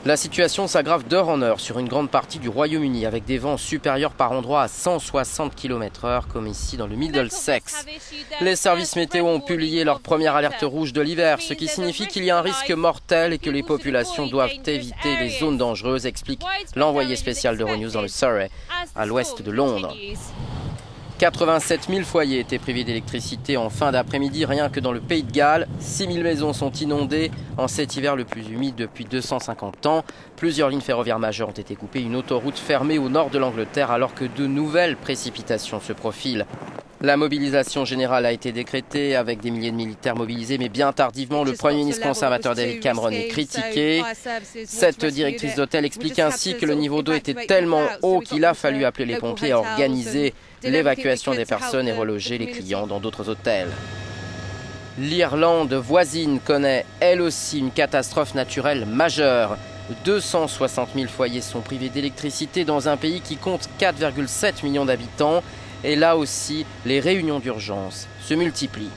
La situation s'aggrave d'heure en heure sur une grande partie du Royaume-Uni avec des vents supérieurs par endroits à 160 km/h comme ici dans le Middlesex. Les services météo ont publié leur première alerte rouge de l'hiver, ce qui signifie qu'il y a un risque mortel et que les populations doivent éviter les zones dangereuses, explique l'envoyé spécial d'Euronews dans le Surrey, à l'ouest de Londres. 87 000 foyers étaient privés d'électricité en fin d'après-midi, rien que dans le Pays de Galles. 6 000 maisons sont inondées en cet hiver le plus humide depuis 250 ans. Plusieurs lignes ferroviaires majeures ont été coupées, une autoroute fermée au nord de l'Angleterre alors que de nouvelles précipitations se profilent. La mobilisation générale a été décrétée avec des milliers de militaires mobilisés, mais bien tardivement, le Premier ministre conservateur David Cameron est critiqué. Cette directrice d'hôtel explique ainsi que le niveau d'eau était tellement haut qu'il a fallu appeler les pompiers et organiser l'évacuation des personnes et reloger les clients dans d'autres hôtels. L'Irlande voisine connaît elle aussi une catastrophe naturelle majeure. 260 000 foyers sont privés d'électricité dans un pays qui compte 4,7 millions d'habitants. Et là aussi, les réunions d'urgence se multiplient.